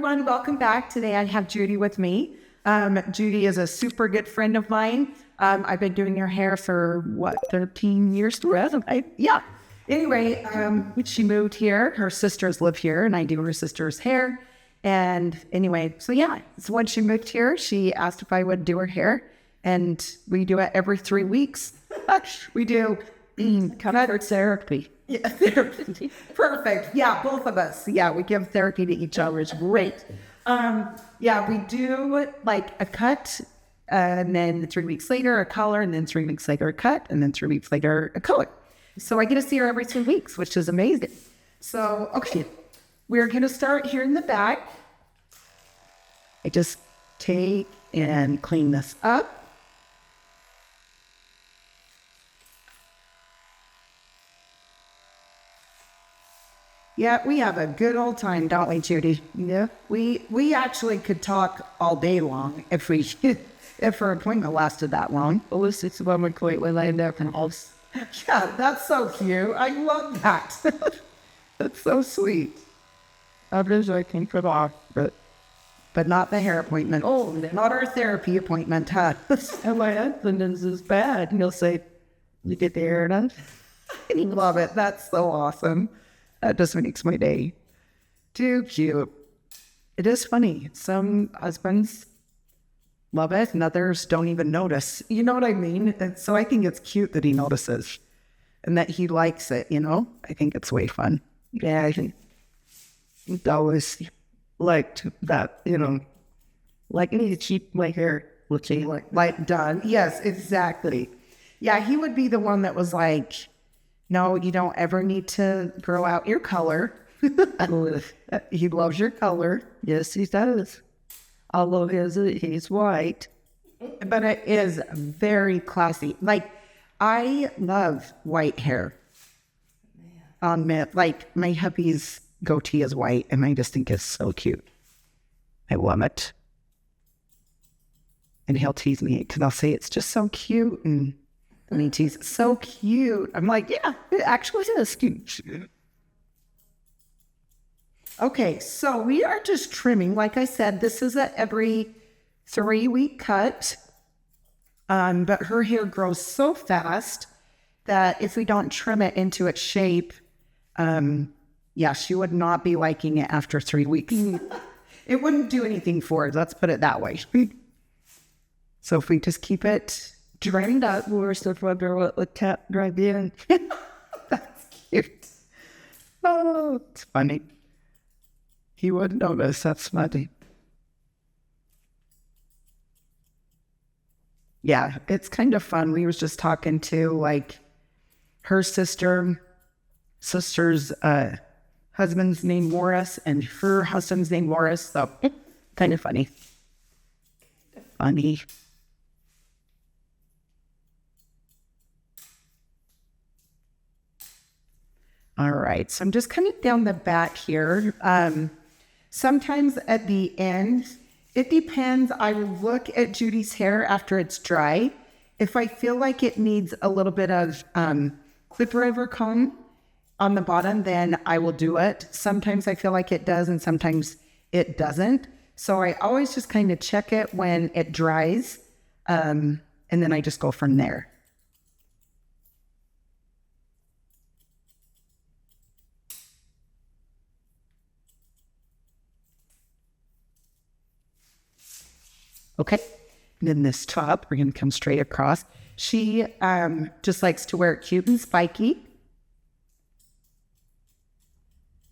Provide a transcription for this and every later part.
everyone. Welcome back. Today I have Judy with me. Judy is a super good friend of mine. I've been doing her hair for, 13 years? Yeah. Anyway, she moved here. Her sisters live here, and I do her sister's hair. And anyway, so when she moved here, she asked if I would do her hair. And we do it every 3 weeks. We do color therapy. Yeah, therapy. Perfect. Yeah, both of us. Yeah, we give therapy to each other. It's great. We do like a cut, and then 3 weeks later a color, and then 3 weeks later a cut, and then 3 weeks later a color. So I get to see her every 2 weeks, which is amazing. So, okay, we're going to start here in the back. I just take and clean this up. Yeah, we have a good old time, don't we, Judy? Yeah. We actually could talk all day long if her appointment lasted that long. At least it's about my point when I there and all. Yeah, that's so cute. I love that. That's so sweet. I wish I came for off, but not the hair appointment. Oh, not our therapy appointment, huh? And my husband is bad. He'll say, "You get the hair done." I love it. That's so awesome. That just makes my day. Too cute. It is funny. Some husbands love it and others don't even notice. You know what I mean? And so I think it's cute that he notices and that he likes it, you know? I think it's way fun. Yeah, I think he always liked that, like I need to keep my hair looking like done. Yes, exactly. Yeah, he would be the one that was like, no, you don't ever need to grow out your color. He loves your color. Yes, he does. Although he's white. But it is very classy. Like, I love white hair. Like, my hubby's goatee is white, and I just think it's so cute. I love it. And he'll tease me, because I'll say it's just so cute, and he teases, so cute. I'm like, yeah, it actually is cute. Okay, so we are just trimming. Like I said, this is a every 3 week cut. But her hair grows so fast that if we don't trim it into its shape, she would not be liking it after 3 weeks. It wouldn't do anything for her. Let's put it that way. So if we just keep it trimmed up, we're still wondering what the cat drive in. That's cute. Oh, it's funny. He wouldn't notice. That's funny. Yeah, it's kind of fun. We was just talking to like her sister's husband's name Morris and her husband's name Morris. So kind of funny. Funny. All right, so I'm just coming down the back here. Sometimes at the end, it depends. I look at Judy's hair after it's dry. If I feel like it needs a little bit of clipper over comb on the bottom, then I will do it. Sometimes I feel like it does, and sometimes it doesn't. So I always just kind of check it when it dries, and then I just go from there. Okay, and then this top, we're going to come straight across. She just likes to wear it cute and spiky.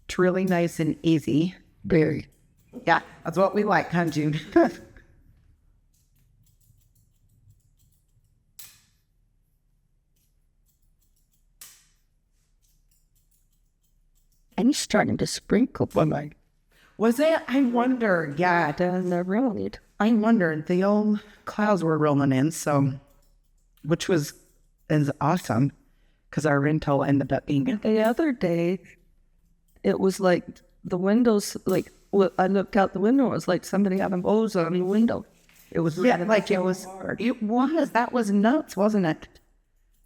It's really nice and easy. Very. Yeah, that's what we like, huh, Jude? And he's starting to sprinkle one night. Was it? I wonder. Yeah, the road. I wondered. The old clouds were rolling in, which is awesome, because our rental ended up being. The other day, it was like the windows, like I looked out the window, it was like somebody had a hose on the window. It was like it was hard. It was. That was nuts, wasn't it?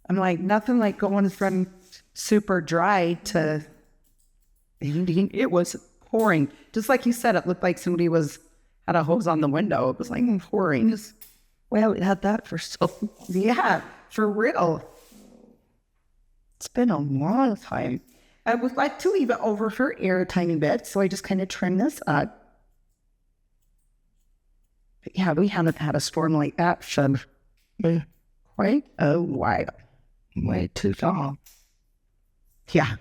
I'm like, nothing like going from super dry to. It was pouring. Just like you said, it looked like somebody had a hose on the window. It was like pouring. Well, we had that for so. Yeah, for real. It's been a long time. I would like to leave it over her ear a tiny bit, so I just kind of trim this up. But yeah, we haven't had a storm like that for quite a while. Way too long. Yeah.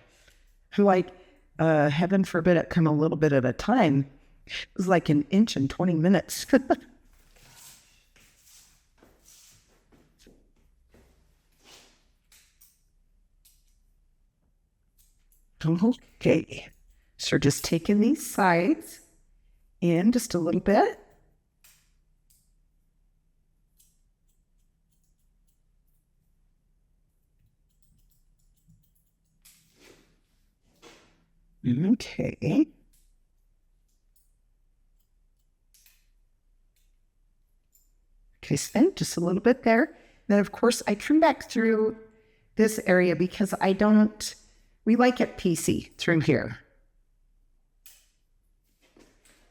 Like, heaven forbid it come a little bit at a time. It was like an inch in 20 minutes. Okay. So just taking these sides in just a little bit. Okay. Okay, so just a little bit there. Then, of course, I trim back through this area because we like it piecey through here.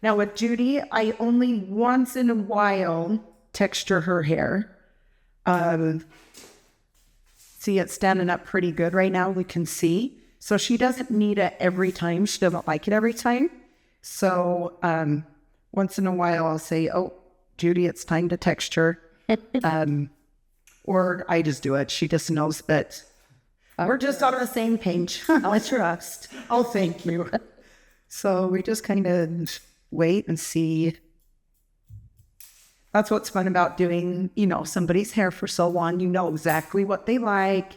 Now with Judy, I only once in a while texture her hair. See, it's standing up pretty good right now, we can see. So she doesn't need it every time. She doesn't like it every time. So once in a while I'll say, oh, Judy, it's time to texture. Or I just do it. She just knows that we're just on the same page. I trust. Oh, thank you. So we just kind of wait and see. That's what's fun about doing, somebody's hair for so long. You know exactly what they like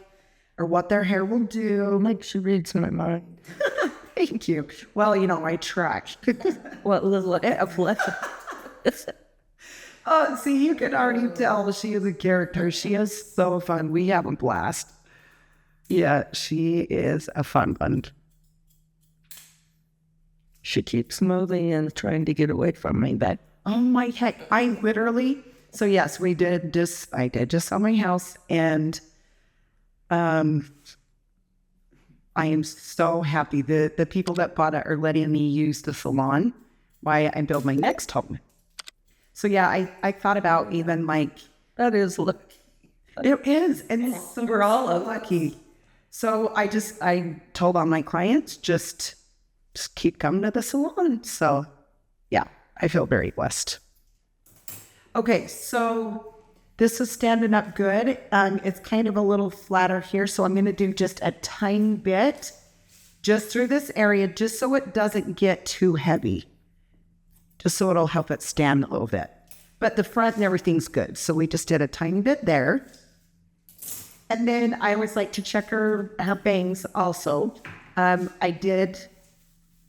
or what their hair will do. Like she reads my mind. Thank you. Well, I try. What little Oh, see, you can already tell she is a character. She is so fun. We have a blast. Yeah, she is a fun one. She keeps moving and trying to get away from me, but oh my heck, so yes, I did just sell my house, and I am so happy that the people that bought it are letting me use the salon while I build my next home. So yeah, I thought about even that is lucky. It is, and we're all lucky. So I told all my clients, just keep coming to the salon. So yeah, I feel very blessed. Okay, so this is standing up good. It's kind of a little flatter here, so I'm going to do just a tiny bit just through this area, just so it doesn't get too heavy, just so it'll help it stand a little bit. But the front and everything's good, so we just did a tiny bit there. And then I always like to check her bangs also. I did,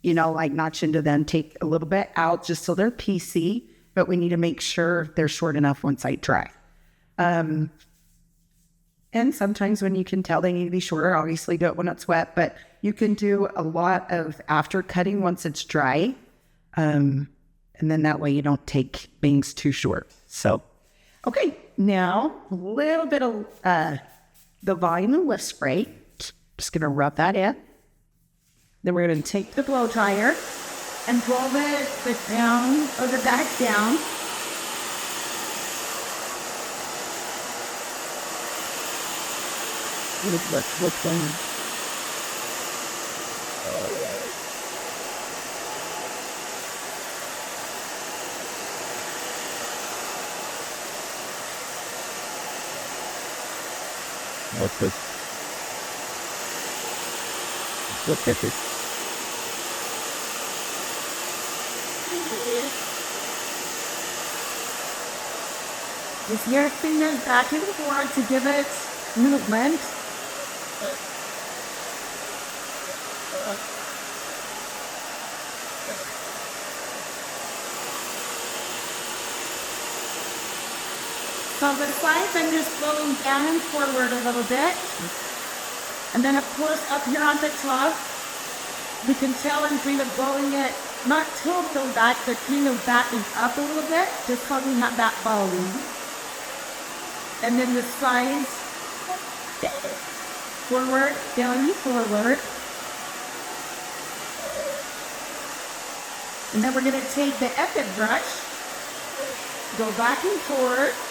notch into them, take a little bit out just so they're piecey, but we need to make sure they're short enough once I dry. And sometimes when you can tell they need to be shorter, obviously do it when it's wet, but you can do a lot of after cutting once it's dry. And then that way you don't take bangs too short. So, okay, now a little bit of the volume and lift spray. Just gonna rub that in. Then we're gonna take the blow dryer and blow the down or the back down. What's going on? What's this? Look at this. Just your fingers back and forth to give it movement. So the sides, I'm just blowing down and forward a little bit. And then of course up here on the top, we can tell I'm kind of blowing it, not tilted back, but kind of backing up a little bit, just so we have that volume. And then the sides, forward, down, forward. And then we're going to take the Epic brush, go back and forth.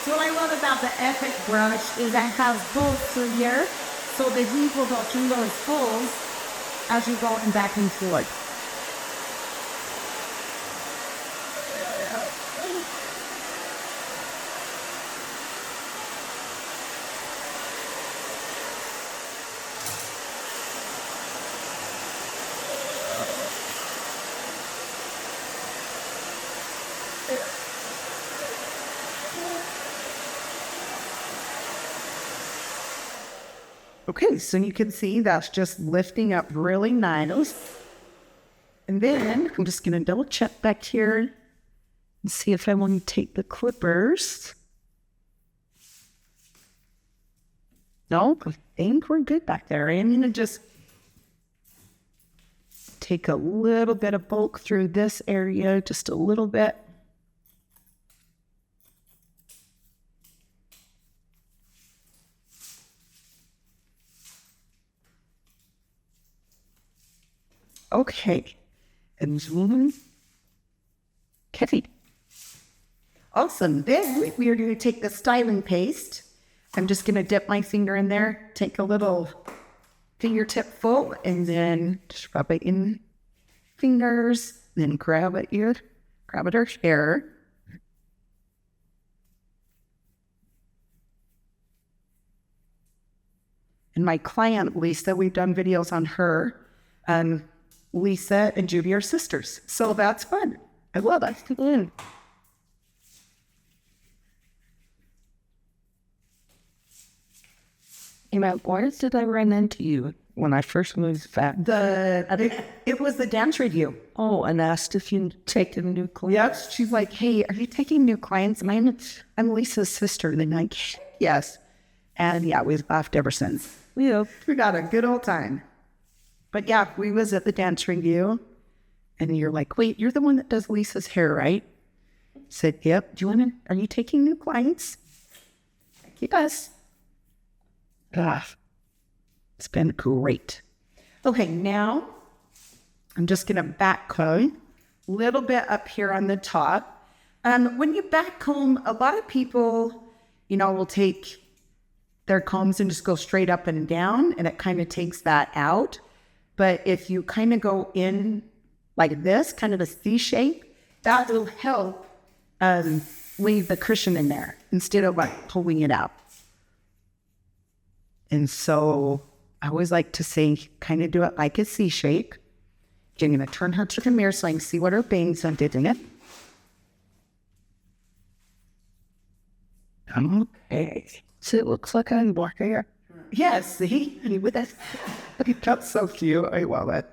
So what I love about the Epic brush is that it has bolts through here, so the heat will go through those holes as you go back and forth. Okay, so you can see that's just lifting up really nice. And then I'm just going to double check back here and see if I want to take the clippers. No, I think we're good back there. I'm going to just take a little bit of bulk through this area, just a little bit. Okay, and zoom. Okay. Awesome. Then we are going to take the styling paste. I'm just going to dip my finger in there, take a little fingertip full, and then just rub it in fingers, then grab it here, grab it her hair. And my client, Lisa, we've done videos on her. Lisa and Judy are sisters, so that's fun. I love it. Why did I run into you when I first moved back? It was the dance review. Oh, and asked if you'd taken new clients. Yes, she's like, "Hey, are you taking new clients?" And I'm Lisa's sister. And I'm like, "Yes." And yeah, we've laughed ever since. We got a good old time. But yeah, we was at the dance review, and you're like, "Wait, you're the one that does Lisa's hair, right?" I said, "Yep. Are you taking new clients?" Yes. It's been great. Okay, now I'm just going to backcomb a little bit up here on the top. When you backcomb, a lot of people, will take their combs and just go straight up and down, and it kind of takes that out. But if you kind of go in like this, kind of a C shape, that will help leave the cushion in there instead of like pulling it out. And so I always like to say, kind of do it like a C shape. I'm going to turn her to the mirror so I can see what her bangs are doing it. Okay. So it looks like I'm black hair. Yes, see? With that. That's so cute. I love it.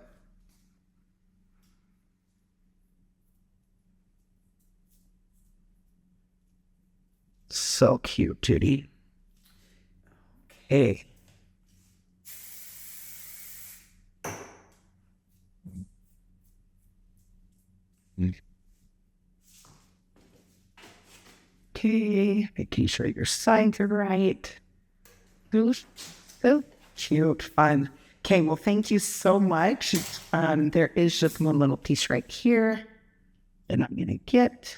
So cute, Judy. Okay. Okay, making sure your sides are right. So cute, fun. Okay, well, thank you so much. There is just one little piece right here that I'm going to get.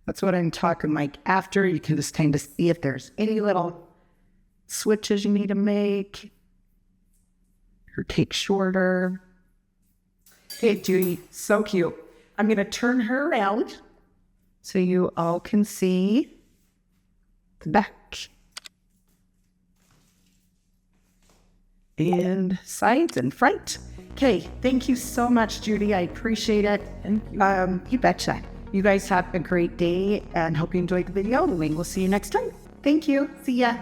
That's what I'm talking like after. You can just kind of see if there's any little switches you need to make or take shorter. Okay, Judy, so cute. I'm going to turn her around so you all can see the back. And sides and front. Okay, thank you so much, Judy. I appreciate it. You betcha. You guys have a great day and hope you enjoyed the video. We will see you next time. Thank you. See ya.